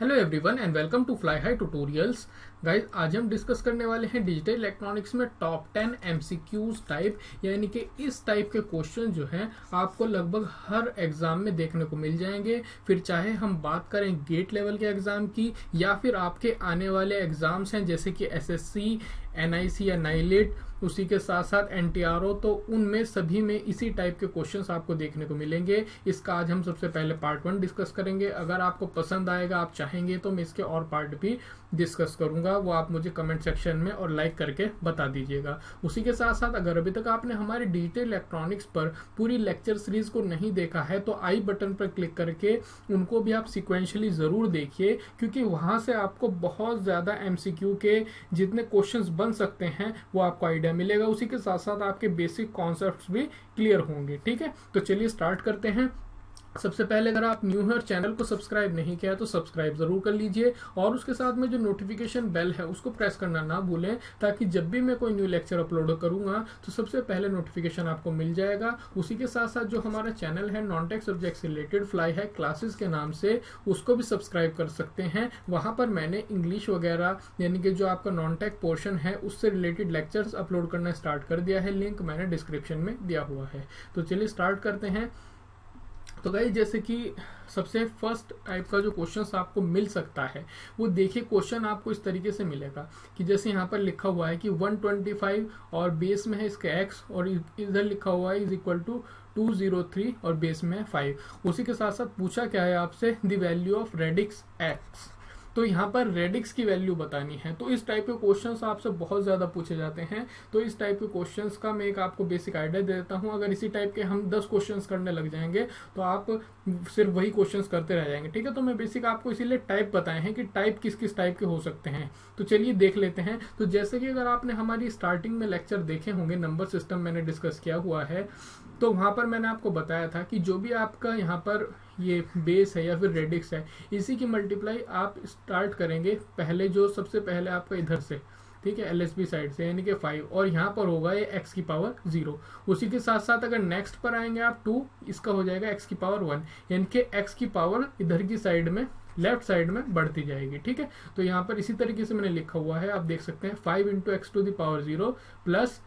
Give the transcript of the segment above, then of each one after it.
Hello everyone and welcome to fly high tutorials. Guys, आज हम discuss करने वाले हैं डिजिटल इलेक्ट्रॉनिक्स में टॉप 10 एमसीक्यूज टाइप, यानी कि इस टाइप के क्वेश्चन जो हैं आपको लगभग हर एग्जाम में देखने को मिल जाएंगे। फिर चाहे हम बात करें गेट लेवल के एग्जाम की या फिर आपके आने वाले एग्जाम्स हैं जैसे कि एसएससी, एनआईसी या नाइलेट, उसी के साथ साथ एनटीआरओ, तो उनमें सभी में इसी टाइप के क्वेश्चंस आपको देखने को मिलेंगे। इसका आज हम सबसे पहले पार्ट 1 डिस्कस करेंगे। अगर आपको पसंद आएगा, आप चाहेंगे तो मैं इसके और पार्ट भी डिस्कस करूंगा, वो आप मुझे कमेंट सेक्शन में और लाइक करके बता दीजिएगा। उसी के साथ साथ अगर अभी तक आपने हमारी डिजिटल इलेक्ट्रॉनिक्स पर पूरी लेक्चर सीरीज को नहीं देखा है तो आई बटन पर क्लिक करके उनको भी आप सिक्वेंशली जरूर देखिए, क्योंकि वहां से आपको बहुत ज्यादा एमसीक्यू के जितने क्वेश्चंस बन सकते हैं वो आपको आइडिया मिलेगा। उसी के साथ साथ आपके बेसिक कॉन्सेप्ट्स भी क्लियर होंगे। ठीक है, तो चलिए स्टार्ट करते हैं। सबसे पहले अगर आप न्यू है और चैनल को सब्सक्राइब नहीं किया तो सब्सक्राइब जरूर कर लीजिए और उसके साथ में जो नोटिफिकेशन बेल है उसको प्रेस करना ना भूलें, ताकि जब भी मैं कोई न्यू लेक्चर अपलोड करूंगा तो सबसे पहले नोटिफिकेशन आपको मिल जाएगा। उसी के साथ साथ जो हमारा चैनल है नॉन टेक सब्जेक्ट से रिलेटेड फ्लाई है क्लासेस के नाम से, उसको भी सब्सक्राइब कर सकते हैं। वहां पर मैंने इंग्लिश वगैरह यानी कि जो आपका नॉन टेक पोर्शन है उससे रिलेटेड लेक्चर्स अपलोड करना स्टार्ट कर दिया है, लिंक मैंने डिस्क्रिप्शन में दिया हुआ है। तो चलिए स्टार्ट करते हैं। तो गाइस, जैसे कि सबसे फर्स्ट टाइप का जो क्वेश्चन आपको मिल सकता है वो देखिए, क्वेश्चन आपको इस तरीके से मिलेगा कि जैसे यहाँ पर लिखा हुआ है कि 125 और बेस में है इसके x, और इधर लिखा हुआ है इज इक्वल टू 203 और बेस में है 5। उसी के साथ साथ पूछा क्या है आपसे, the value of radix x। तो यहाँ पर रेडिक्स की वैल्यू बतानी है। तो इस टाइप के क्वेश्चंस आपसे बहुत ज्यादा पूछे जाते हैं। तो इस टाइप के क्वेश्चंस का मैं एक आपको बेसिक आइडिया दे देता हूँ। अगर इसी टाइप के हम 10 क्वेश्चंस करने लग जाएंगे तो आप सिर्फ वही क्वेश्चंस करते रह जाएंगे। ठीक है, तो मैं बेसिक आपको इसीलिए टाइप बताए हैं कि टाइप किस किस टाइप के हो सकते हैं। तो चलिए देख लेते हैं। तो जैसे कि अगर आपने हमारी स्टार्टिंग में लेक्चर देखे होंगे, नंबर सिस्टम मैंने डिस्कस किया हुआ है, तो वहां पर मैंने आपको बताया था कि जो भी आपका यहाँ पर ये बेस है या फिर रेडिक्स है, इसी की मल्टीप्लाई आप स्टार्ट करेंगे पहले, जो सबसे पहले आपका इधर से, ठीक है, एलएसबी साइड से, यानी कि 5, और यहाँ पर होगा ये x की पावर 0। उसी के साथ साथ अगर नेक्स्ट पर आएंगे आप 2, इसका हो जाएगा x की पावर 1, यानी कि x की पावर इधर की साइड में, लेफ्ट साइड में बढ़ती जाएगी। ठीक है, तो यहाँ पर इसी तरीके से मैंने लिखा हुआ है, आप देख सकते हैं 5 into x to the power 0 plus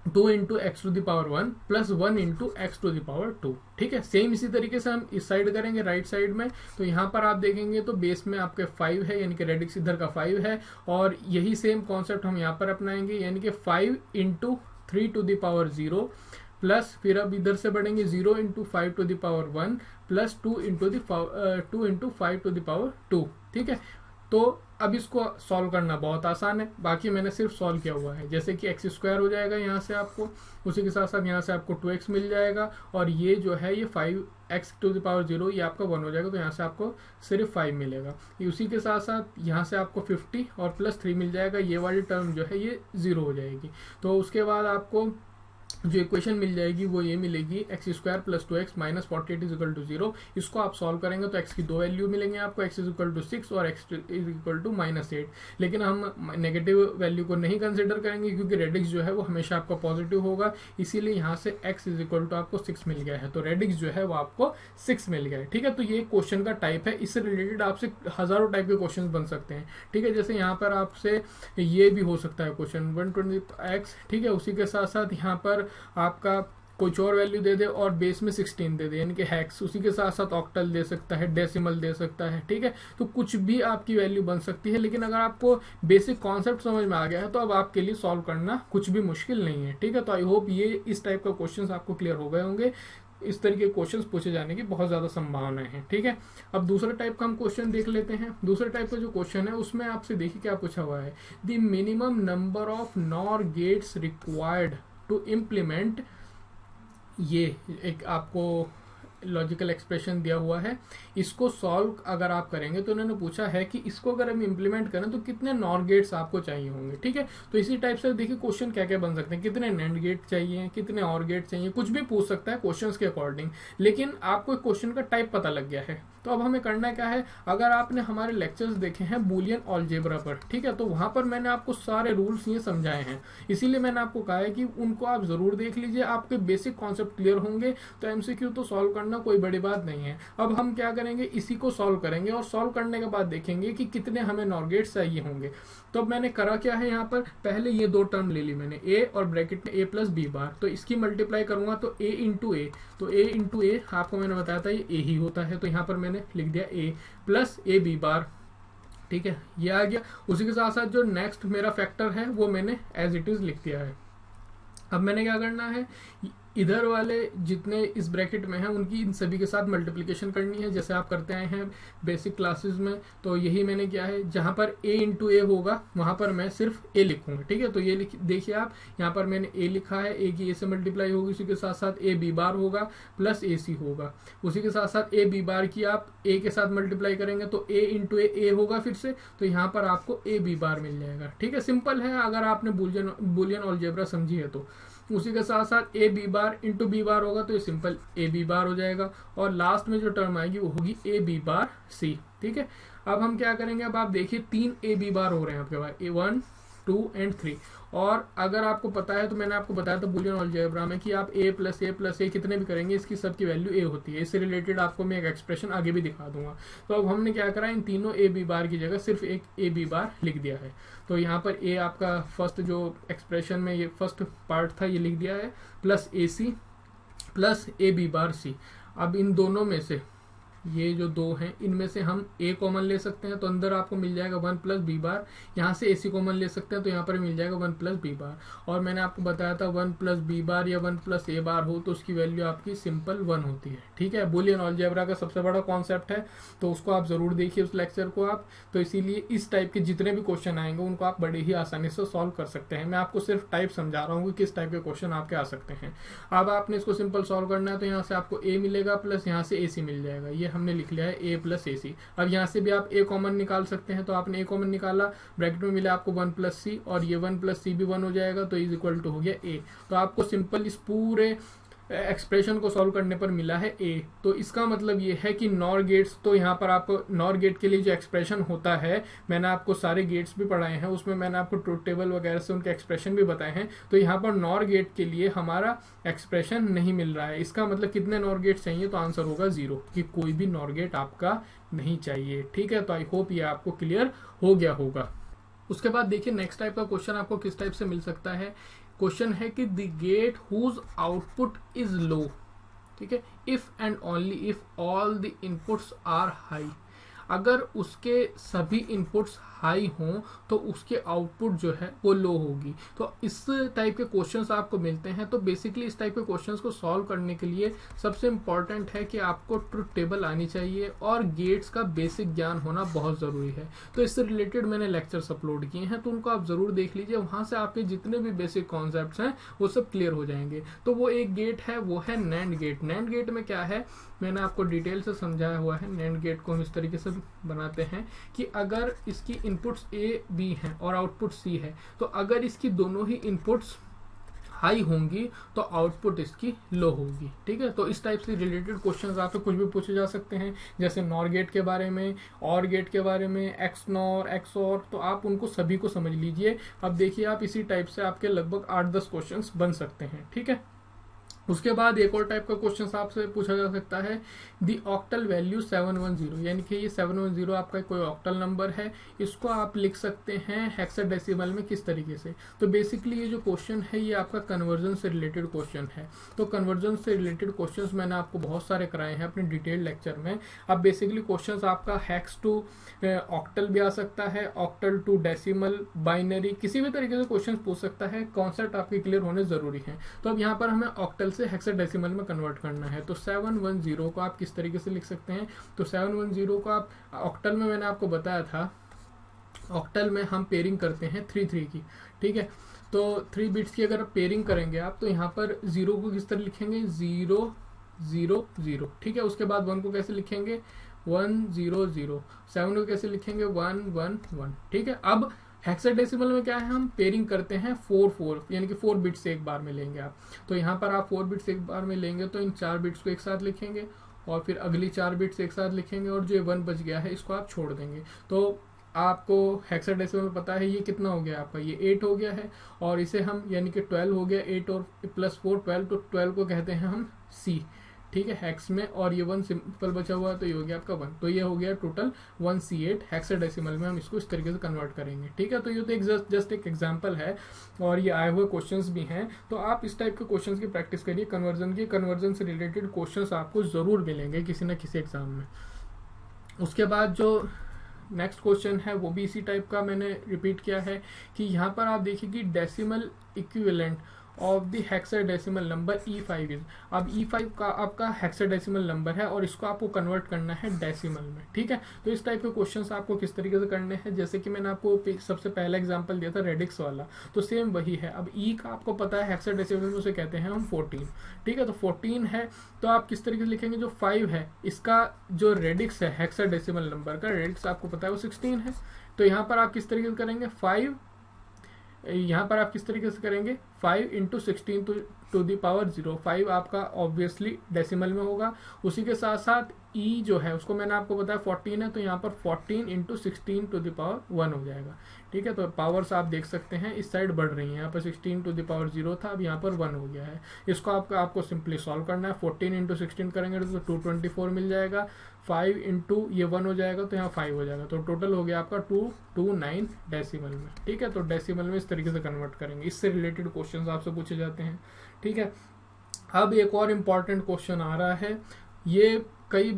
2 into x to the power 1 plus 1 into x to the power 2। ठीक है, सेम इसी तरीके से हम इस साइड करेंगे राइट साइड में। तो यहाँ पर आप देखेंगे तो बेस में आपके 5 है, यानी कि रेडिक्स इधर का 5 है, और यही सेम कॉन्सेप्ट हम यहाँ पर अपनाएंगे, यानी कि 5 into 3 to the power 0 plus, फिर अब इधर से बढ़ेंगे 0 into 5 to the power 1 plus 2 into 5 to the power 2। ठीक है, तो अब इसको सॉल्व करना बहुत आसान है, बाकी मैंने सिर्फ सॉल्व किया हुआ है। जैसे कि एक्स स्क्वायर हो जाएगा यहाँ से आपको, उसी के साथ साथ यहाँ से आपको 2x मिल जाएगा, और ये जो है ये 5x टू द पावर 0 ये आपका 1 हो जाएगा, तो यहाँ से आपको सिर्फ 5 मिलेगा। उसी के साथ साथ यहाँ से आपको 50 और प्लस 3 मिल जाएगा, ये वाली टर्म जो है ये 0 हो जाएगी। तो उसके बाद आपको जो इक्वेशन मिल जाएगी वो ये मिलेगी, x square plus 2x minus 48 is equal to 0। इसको आप सॉल्व करेंगे तो x की 2 वैल्यू मिलेंगे आपको, x इज इक्वल टू 6 और x इज इक्वल टू -8। लेकिन हम नेगेटिव वैल्यू को नहीं कंसिडर करेंगे, क्योंकि रेडिक्स जो है वो हमेशा आपका पॉजिटिव होगा, इसीलिए यहाँ से x इज इक्वल टू आपको 6 मिल गया है। तो रेडिक्स जो है वो आपको 6 मिल गया है। ठीक है, तो ये क्वेश्चन का टाइप है। इससे रिलेटेड आपसे हजारों टाइप के क्वेश्चन बन सकते हैं। ठीक है, जैसे यहाँ पर आपसे ये भी हो सकता है क्वेश्चन 120x। ठीक है, उसी के साथ साथ यहाँ पर आपका कुछ और वैल्यू दे दे और बेस में 16 दे दे, यानी कि हेक्स। उसी के साथ साथ ऑक्टल दे सकता है, डेसिमल दे सकता है। ठीक है, तो कुछ भी आपकी वैल्यू बन सकती है, लेकिन अगर आपको बेसिक कॉन्सेप्ट समझ में आ गया है तो अब आपके लिए सॉल्व करना कुछ भी मुश्किल नहीं है। ठीक है, तो आई होप ये इस टाइप का क्वेश्चंस आपको क्लियर हो गए होंगे। इस तरीके के क्वेश्चंस पूछे जाने की बहुत ज्यादा संभावना है। ठीक है, अब दूसरे टाइप का हम क्वेश्चन देख लेते हैं। दूसरे टाइप का जो क्वेश्चन है उसमें आपसे देखिए क्या पूछा हुआ है, the minimum number of NOR gates required to implement, ये एक आपको लॉजिकल एक्सप्रेशन दिया हुआ है। इसको सॉल्व अगर आप करेंगे तो उन्होंने पूछा है कि इसको अगर हम इंप्लीमेंट करें तो कितने नॉर गेट्स आपको चाहिए होंगे। ठीक है, तो इसी टाइप से देखिए क्वेश्चन क्या क्या बन सकते हैं, कितने नैंड गेट चाहिए, कितने और गेट चाहिए, कुछ भी पूछ सकता है क्वेश्चंस के अकॉर्डिंग। लेकिन आपको क्वेश्चन का टाइप पता लग गया है, तो अब हमें करना क्या है, अगर आपने हमारे लेक्चर्स देखे हैं बूलियन अलजेब्रा पर, ठीक है, तो वहां पर मैंने आपको सारे रूल्स ये समझाए हैं, इसीलिए मैंने आपको कहा है कि उनको आप जरूर देख लीजिए, आपके बेसिक कॉन्सेप्ट क्लियर होंगे तो एमसीक्यू तो सॉल्व करना करना कोई बड़ी बात नहीं है। अब हम क्या करेंगे, इसी को सॉल्व करेंगे और सॉल्व करने के बाद देखेंगे कि कितने हमें नॉर गेट्स चाहिए होंगे। तो अब मैंने करा क्या है, यहाँ पर पहले ये दो टर्म ले ली मैंने, ए और ब्रैकेट में ए प्लस बी बार, तो इसकी मल्टीप्लाई करूंगा तो ए इंटू ए, तो ए इंटू ए आपको मैंने बताया था ये ए ही होता है, तो यहाँ पर मैंने लिख दिया ए प्लस ए बी बार। ठीक है, ये आ गया। उसी के साथ साथ जो नेक्स्ट मेरा फैक्टर है वो मैंने एज इट इज लिख दिया है। अब मैंने क्या करना है, इधर वाले जितने इस ब्रैकेट में हैं उनकी इन सभी के साथ मल्टीप्लिकेशन करनी है, जैसे आप करते आए हैं बेसिक क्लासेस में। तो यही मैंने किया है, जहां पर a इंटू ए होगा वहां पर मैं सिर्फ a लिखूंगा। ठीक है, तो ये देखिए आप, यहाँ पर मैंने a लिखा है, a की a से मल्टीप्लाई होगी, उसी के साथ साथ a b बार होगा प्लस ए सी होगा, उसी के साथ साथ a b बार की आप a के साथ मल्टीप्लाई करेंगे तो a इंटू ए होगा फिर से, तो यहाँ पर आपको a b बार मिल जाएगा। ठीक है, सिंपल है अगर आपने बुलियन अलजेब्रा समझी है तो। उसी के साथ साथ A B bar into B bar होगा तो ये सिंपल ए बी बार हो जाएगा, और लास्ट में जो टर्म आएगी वो होगी ए बी बार सी। ठीक है, अब हम क्या करेंगे, अब आप देखिए 3 ए बी बार हो रहे हैं आपके पास, ए 1 2 एंड 3। और अगर आपको पता है तो मैंने आपको बताया था बुलियन अलजेब्रा में कि आप a प्लस ए कितने भी करेंगे इसकी सबकी वैल्यू a होती है। इससे रिलेटेड आपको मैं एक एक्सप्रेशन आगे भी दिखा दूंगा। तो अब हमने क्या करा, इन तीनों ए बी बार की जगह सिर्फ एक ए बी बार लिख दिया है। तो यहाँ पर a आपका फर्स्ट जो एक्सप्रेशन में ये फर्स्ट पार्ट था ये लिख दिया है, plus A C plus A B bar C. अब इन दोनों में से ये जो दो हैं इनमें से हम a कॉमन ले सकते हैं, तो अंदर आपको मिल जाएगा 1 प्लस बी बार। यहाँ से ac कॉमन ले सकते हैं तो यहाँ पर मिल जाएगा 1 प्लस बी बार। और मैंने आपको बताया था 1 प्लस बी बार या 1 प्लस ए बार हो तो उसकी वैल्यू आपकी सिंपल 1 होती है। ठीक है, बुलियन अलजेब्रा का सबसे बड़ा कॉन्सेप्ट है, तो उसको आप जरूर देखिए उस लेक्चर को आप। तो इसीलिए इस टाइप के जितने भी क्वेश्चन आएंगे उनको आप बड़े ही आसानी से सॉल्व कर सकते हैं। मैं आपको सिर्फ टाइप समझा रहा हूँ कि किस टाइप के क्वेश्चन आपके आ सकते हैं। अब आपने इसको सिंपल सॉल्व करना है, तो यहाँ से आपको a मिलेगा प्लस यहाँ से ac मिल जाएगा, ये हमने लिख लिया है a प्लस ए सी। अब यहाँ से भी आप a कॉमन निकाल सकते हैं, तो आपने a कॉमन निकाला, ब्रैकेट में मिला आपको 1 प्लस सी, और ये 1 प्लस सी भी 1 हो जाएगा, तो इज इक्वल टू हो गया a। तो आपको सिंपल इस पूरे एक्सप्रेशन को सॉल्व करने पर मिला है a। तो इसका मतलब ये है कि नॉर गेट्स, तो यहाँ पर आपको नॉर गेट के लिए जो एक्सप्रेशन होता है, मैंने आपको सारे गेट्स भी पढ़ाए हैं, उसमें मैंने आपको ट्रुथ टेबल वगैरह से उनके एक्सप्रेशन भी बताए हैं। तो यहाँ पर नॉर गेट के लिए हमारा एक्सप्रेशन नहीं मिल रहा है। इसका मतलब कितने नॉर गेट चाहिए, तो आंसर होगा 0, कि कोई भी नॉर गेट आपका नहीं चाहिए। ठीक है, तो आई होप ये आपको क्लियर हो गया होगा। उसके बाद देखिए नेक्स्ट टाइप का क्वेश्चन आपको किस टाइप से मिल सकता है। क्वेश्चन है कि the gate whose output is low. ठीक है, if and only if all the inputs are high. अगर उसके सभी इनपुट्स हाई हों तो उसके आउटपुट जो है वो लो होगी। तो इस टाइप के क्वेश्चंस आपको मिलते हैं। तो बेसिकली इस टाइप के क्वेश्चंस को सॉल्व करने के लिए सबसे इंपॉर्टेंट है कि आपको ट्रुथ टेबल आनी चाहिए और गेट्स का बेसिक ज्ञान होना बहुत ज़रूरी है। तो इससे रिलेटेड मैंने लेक्चर्स अपलोड किए हैं, तो उनको आप ज़रूर देख लीजिए। वहाँ से आपके जितने भी बेसिक कॉन्सेप्ट्स हैं वो सब क्लियर हो जाएंगे। तो वो एक गेट है, वो है नैंड गेट। नैंड गेट में क्या है, मैंने आपको डिटेल से समझाया हुआ है। नैंड गेट को हम इस तरीके से बनाते हैं कि अगर इसकी इनपुट्स ए बी हैं और आउटपुट सी है, तो अगर इसकी दोनों ही इनपुट्स हाई होंगी तो आउटपुट इसकी लो होगी। ठीक है, तो इस टाइप से रिलेटेड क्वेश्चंस आपसे कुछ भी पूछे जा सकते हैं, जैसे नॉर गेट के बारे में, और गेट के बारे में, एक्स नॉर, एक्स और, तो आप उनको सभी को समझ लीजिए। अब देखिए आप इसी टाइप से आपके लगभग 8-10 क्वेश्चंस बन सकते हैं। ठीक है, उसके बाद एक और टाइप का क्वेश्चन आपसे पूछा जा सकता है, दी ऑक्टल वैल्यू 710, यानी कि ये 710 आपका कोई ऑक्टल नंबर है, इसको आप लिख सकते हैं हेक्साडेसिमल में किस तरीके से। तो बेसिकली ये जो क्वेश्चन है ये आपका कन्वर्जन से रिलेटेड क्वेश्चन है। तो कन्वर्जन से रिलेटेड क्वेश्चंस मैंने आपको बहुत सारे कराए हैं अपने डिटेल लेक्चर में। अब बेसिकली क्वेश्चंस आपका हेक्स टू ऑक्टल भी आ सकता है, ऑक्टल टू डेसिमल, बाइनरी, किसी भी तरीके से क्वेश्चन पूछ सकता है। कॉन्सेप्ट आपके क्लियर होने जरूरी है। तो अब यहाँ पर हमें ऑक्टल से हेक्साडेसिमल में कन्वर्ट करना है। तो 710 को आप किस तरीके से लिख सकते हैं, तो 710 को आप ऑक्टल में, मैंने आपको बताया था ऑक्टल में हम पेयरिंग करते हैं 3-3 की। ठीक है, तो 3 बिट्स की अगर पेयरिंग करेंगे आप, तो यहाँ पर 0 को किस तरह लिखेंगे, 0 0 0। ठीक है, उसके बाद 1 को कैसे लिखेंगे, 1 0 0। 7 को कैसे लिखेंगे, 1 1 1। ठीक है, अब हेक्साडेसिमल में क्या है, हम पेयरिंग करते हैं 4-4, यानी कि 4 बिट्स एक बार में लेंगे आप। तो यहाँ पर आप 4 बिट्स एक बार में लेंगे तो इन 4 बिट्स को एक साथ लिखेंगे और फिर अगली 4 बिट्स एक साथ लिखेंगे, और जो 1 बच गया है इसको आप छोड़ देंगे। तो आपको हेक्साडेसिमल में पता है ये कितना हो गया आपका, ये 8 हो गया है, और इसे हम यानी कि 12 हो गया, 8 और +4 12, तो 12 को कहते हैं हम C। ठीक है, हेक्स में, और ये 1 सिंपल बचा हुआ है तो ये हो गया आपका 1, तो ये हो गया टोटल 1C8 हेक्साडेसिमल में हम इसको इस तरीके से कन्वर्ट करेंगे। ठीक है, तो ये तो एक जस्ट एक एग्जांपल है और ये आए हुए क्वेश्चंस भी हैं, तो आप इस टाइप के क्वेश्चंस की प्रैक्टिस करिए। कन्वर्जन से रिलेटेड क्वेश्चंस आपको जरूर मिलेंगे किसी ना किसी एग्जाम में। उसके बाद जो नेक्स्ट क्वेश्चन है वो भी इसी टाइप का मैंने रिपीट किया है कि यहाँ पर आप देखिए कि decimal equivalent of the hexadecimal number E5 is. अब E5 का आपका हेक्साडेसिमल नंबर है और इसको आपको कन्वर्ट करना है डेसिमल में। ठीक है, तो इस टाइप के क्वेश्चंस आपको किस तरीके से करने हैं, जैसे कि मैंने आपको सबसे पहला एग्जांपल दिया था रेडिक्स वाला, तो सेम वही है। अब E का आपको पता है हेक्साडेसिमल में उसे कहते हैं हम 14। ठीक है, तो 14 है तो आप किस तरीके से लिखेंगे, जो 5 है इसका जो रेडिक्स है हेक्साडेसिमल नंबर का रेडिक्स आपको पता है वो 16 है, तो यहाँ पर आप किस तरीके से करेंगे 5, यहाँ पर आप किस तरीके से करेंगे 5 इंटू 16 टू दी पावर 0। 5 आपका ऑब्वियसली डेसिमल में होगा। उसी के साथ साथ ई जो है उसको मैंने आपको बताया 14 है, तो यहाँ पर 14 इंटू 16 टू द पावर 1 हो जाएगा। ठीक है, तो पावर्स आप देख सकते हैं इस साइड बढ़ रही हैं, यहाँ पर 16 टू द पावर 0 था, अब यहाँ पर 1 हो गया है। इसको आपको सिंपली सॉल्व करना है। 14 इंटू 16 करेंगे तो 224 मिल जाएगा, 5 इंटू ये 1 हो जाएगा तो यहाँ 5 हो जाएगा, तो टोटल हो गया आपका 229 डेसिमल में। ठीक है, तो डेसिमल में इस तरीके से कन्वर्ट करेंगे। इससे रिलेटेड क्वेश्चंस आपसे पूछे जाते हैं। ठीक है, अब एक और इम्पॉर्टेंट क्वेश्चन आ रहा है, ये कई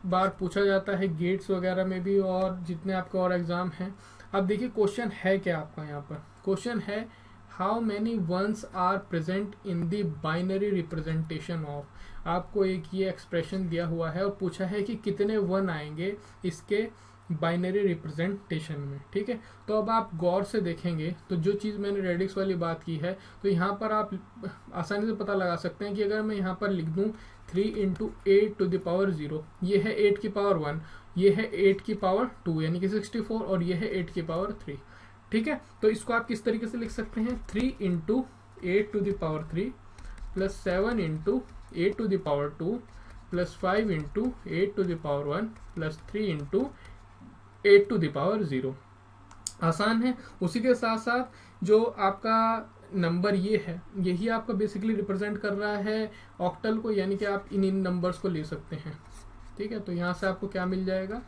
बार पूछा जाता है गेट्स वगैरह में भी और जितने आपके और एग्जाम हैं। अब देखिए क्वेश्चन है क्या आपका, यहाँ पर क्वेश्चन है how many ones are present in the binary representation of. आपको एक ये एक्सप्रेशन दिया हुआ है और पूछा है कि कितने 1 आएंगे इसके बाइनरी रिप्रेजेंटेशन में। ठीक है, तो अब आप गौर से देखेंगे तो जो चीज़ मैंने रेडिक्स वाली बात की है, तो यहाँ पर आप आसानी से पता लगा सकते हैं कि अगर मैं यहाँ पर लिख दूँ 3 इंटू 8 टू द पावर 0, ये है 8 की पावर 1, ये है 8 की पावर 2 यानी कि 64, और ये है 8 की पावर 3। ठीक है, तो इसको आप किस तरीके से लिख सकते हैं 3 into 8 to the power 3 plus 7 into 8 to the power 2 plus 5 into 8 to the power 1 plus 3 into 8 to the power 0। आसान है। उसी के साथ साथ जो आपका नंबर ये है, यही आपका बेसिकली रिप्रेजेंट कर रहा है ऑक्टल को, यानी कि आप इन नंबर्स को ले सकते हैं। ठीक है, तो यहाँ से आपको क्या मिल जाएगा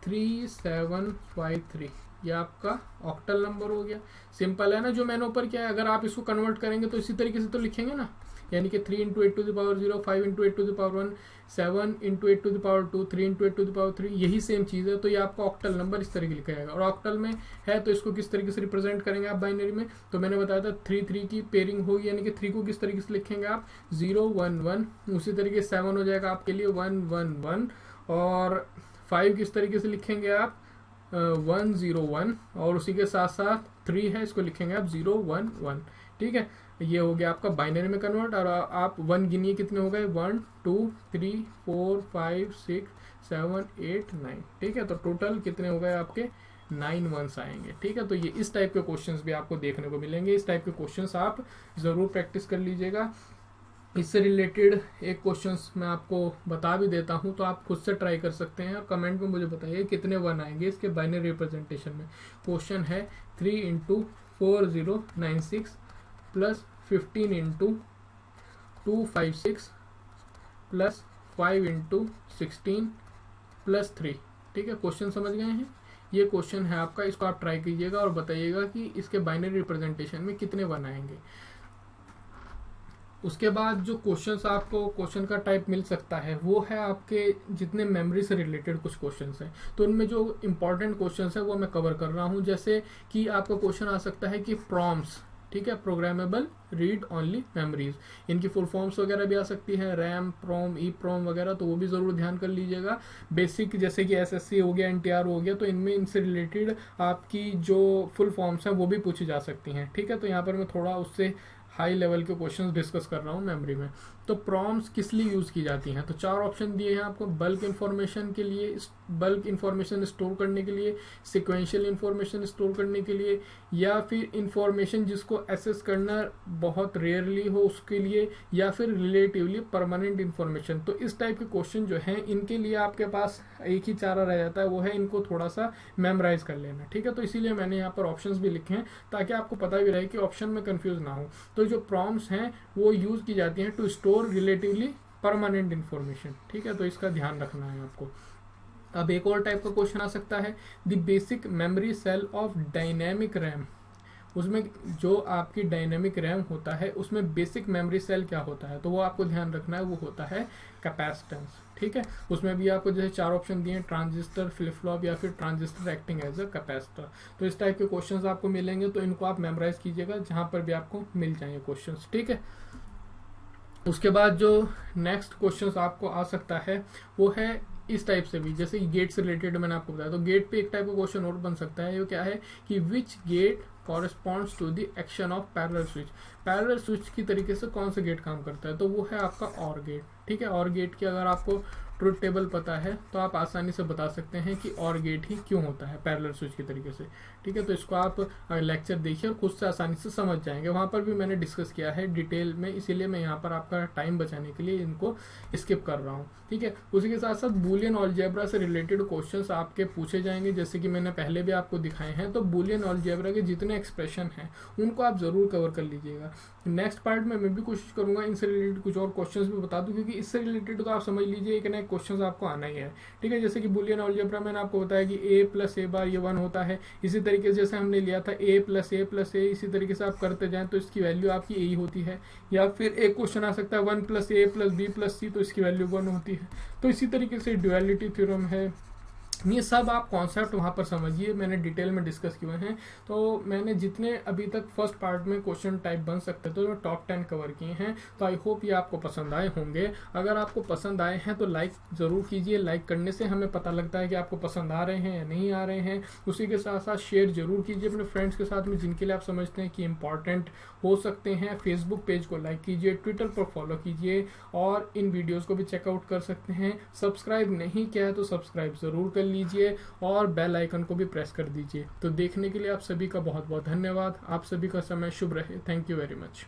3753, ये आपका ऑक्टल नंबर हो गया। सिंपल है ना, जो मैंने ऊपर किया है, अगर आप इसको कन्वर्ट करेंगे तो इसी तरीके से तो लिखेंगे ना, यानी कि 3 into 8 to the power 0, 5 into 8 to the power 1, 7 into 8 to the power 2, 3 into 8 to the power 3, यही सेम चीज़ है। तो ये आपका ऑक्टल नंबर इस तरीके लिखा जाएगा। और ऑक्टल में है तो इसको किस तरीके से रिप्रेजेंट करेंगे आप बाइनरी में, तो मैंने बताया था 3 की पेयरिंग होगी, यानी कि 3 को किस तरीके से लिखेंगे आप 0 1 1, उसी तरीके 7 हो जाएगा आपके लिए 1 1 1, और 5 किस तरीके से लिखेंगे आप 1 0 1, और उसी के साथ साथ 3 है इसको लिखेंगे आप 0 1 1। ठीक है, ये हो गया आपका बाइनरी में कन्वर्ट। और आप 1 गिनिए कितने हो गए 1 2 3 4 5 6 7 8 9। ठीक है, तो टोटल कितने हो गए आपके 9 1s आएंगे। ठीक है, तो ये इस टाइप के क्वेश्चंस भी आपको देखने को मिलेंगे। इस टाइप के क्वेश्चंस आप जरूर प्रैक्टिस कर लीजिएगा। इससे रिलेटेड एक क्वेश्चंस मैं आपको बता भी देता हूं, तो आप खुद से ट्राई कर सकते हैं और कमेंट में मुझे बताइए कितने 1 आएंगे इसके बाइनरी रिप्रेजेंटेशन में। क्वेश्चन है 3 into 4096 plus 15 into 256 plus 5 into 16 plus 3। ठीक है, क्वेश्चन समझ गए हैं। ये क्वेश्चन है आपका, इसको आप ट्राई कीजिएगा और बताइएगा कि इसके बाइनरी रिप्रेजेंटेशन में कितने 1 आएंगे। उसके बाद जो क्वेश्चंस आपको क्वेश्चन का टाइप मिल सकता है वो है आपके जितने मेमोरी से रिलेटेड कुछ क्वेश्चंस हैं, तो उनमें जो इंपॉर्टेंट क्वेश्चंस हैं वो मैं कवर कर रहा हूं। जैसे कि आपका क्वेश्चन आ सकता है कि प्रॉम्प्ट्स, ठीक है, प्रोग्रामेबल रीड ओनली मेमोरीज, इनकी फुल फॉर्म्स वगैरह भी आ सकती है, रैम प्रोम ई प्रोम वगैरह, तो वो भी जरूर ध्यान कर लीजिएगा। बेसिक जैसे कि एसएससी हो गया, एनटीआर हो गया, तो इनमें इनसे रिलेटेड आपकी जो फुल फॉर्म्स हैं वो भी पूछी जा सकती हैं। ठीक है, तो यहाँ पर मैं थोड़ा उससे हाई लेवल के क्वेश्चंस डिस्कस कर रहा हूँ मेमोरी में। तो प्रॉम्प्ट्स किस लिए यूज की जाती हैं, तो 4 ऑप्शन दिए हैं आपको। बल्क इन्फॉर्मेशन के लिए, बल्क इन्फॉर्मेशन स्टोर करने के लिए, सिक्वेंशियल इन्फॉर्मेशन स्टोर करने के लिए, या फिर इन्फॉर्मेशन जिसको एसेस करना बहुत रेयरली हो उसके लिए, या फिर रिलेटिवली परमानेंट इन्फॉर्मेशन। तो इस टाइप के क्वेश्चन जो हैं इनके लिए आपके पास एक ही चारा रह जाता है, वो है इनको थोड़ा सा मेमोराइज कर लेना। ठीक है, तो इसीलिए मैंने यहाँ पर ऑप्शंस भी लिखे हैं ताकि आपको पता भी रहे कि ऑप्शन में कंफ्यूज ना हो। तो जो प्रॉम्प्ट्स हैं वो यूज की जाती हैं to store relatively permanent information. ठीक है, तो इसका ध्यान रखना है आपको। अब एक और टाइप का क्वेश्चन आ सकता है, the basic memory cell of dynamic RAM. उसमें जो आपकी डायनेमिक रैम होता है उसमें बेसिक मेमोरी सेल क्या होता है, तो वो आपको ध्यान रखना है, वो होता है कैपेसिटेंस। ठीक है, उसमें भी आपको जैसे 4 ऑप्शन दिए, ट्रांजिस्टर, फ्लिप फ्लॉप या फिर transistor acting as a capacitor. तो इस टाइप के क्वेश्चंस आपको मिलेंगे, तो इनको आप मेमोराइज कीजिएगा जहां पर भी आपको मिल जाएंगे क्वेश्चंस। ठीक है, उसके बाद जो नेक्स्ट क्वेश्चंस आपको आ सकता है वो है इस टाइप से भी, जैसे गेट से रिलेटेड मैंने आपको बताया, तो गेट पे एक टाइप का क्वेश्चन और बन सकता है। वो क्या है कि which get corresponds to the action of parallel switch. Parallel switch की तरीके से कौन सा गेट काम करता है, तो वो है आपका और गेट। ठीक है, और गेट की अगर आपको ट्रुथ टेबल पता है तो आप आसानी से बता सकते हैं कि और गेट ही क्यों होता है पैरेलल स्विच की तरीके से। ठीक है, तो इसको आप लेक्चर देखिए और खुद से आसानी से समझ जाएंगे, वहां पर भी मैंने डिस्कस किया है डिटेल में, इसीलिए मैं यहाँ पर आपका टाइम बचाने के लिए इनको स्किप कर रहा हूँ। ठीक है, उसी के साथ साथ बूलियन अलजेब्रा से रिलेटेड क्वेश्चंस आपके पूछे जाएंगे, जैसे कि मैंने पहले भी आपको दिखाए हैं। तो बूलियन अलजेब्रा के जितने एक्सप्रेशन हैं उनको आप जरूर कवर कर लीजिएगा। नेक्स्ट पार्ट में मैं भी कोशिश करूंगा इनसे रिलेटेड कुछ और क्वेश्चंस भी बता दूं, क्योंकि इससे रिलेटेड तो आप समझ लीजिए एक ना एक क्वेश्चन आपको आना ही है। ठीक है, जैसे कि बूलियन अलजेब्रा मैंने आपको बताया कि a प्लस ए बार ये 1 होता है। इसी तरीके से जैसे हमने लिया था a प्लस ए प्लस ए, इसी तरीके से आप करते जाएं तो इसकी वैल्यू आपकी a ही होती है। या फिर एक क्वेश्चन आ सकता है 1 प्लस ए प्लस बी प्लस सी, तो इसकी वैल्यू 1 होती है। तो इसी तरीके से ड्युअलिटी थ्योरम है, ये सब आप कॉन्सेप्ट वहां पर समझिए, मैंने डिटेल में डिस्कस किए हैं। तो मैंने जितने अभी तक फर्स्ट पार्ट में क्वेश्चन टाइप बन सकते थे तो टॉप 10 कवर किए हैं। तो आई होप ये आपको पसंद आए होंगे। अगर आपको पसंद आए हैं तो लाइक जरूर कीजिए, लाइक करने से हमें पता लगता है कि आपको पसंद आ रहे हैं या नहीं आ रहे हैं। उसी के साथ साथ शेयर जरूर कीजिए अपने फ्रेंड्स के साथ में जिनके लिए आप समझते हैं कि इंपॉर्टेंट हो सकते हैं। फेसबुक पेज को लाइक कीजिए, ट्विटर पर फॉलो कीजिए और इन वीडियोस को भी चेकआउट कर सकते हैं। सब्सक्राइब नहीं किया है तो सब्सक्राइब जरूर कर लीजिए और बेल आइकन को भी प्रेस कर दीजिए। तो देखने के लिए आप सभी का बहुत बहुत धन्यवाद। आप सभी का समय शुभ रहे। Thank you very much.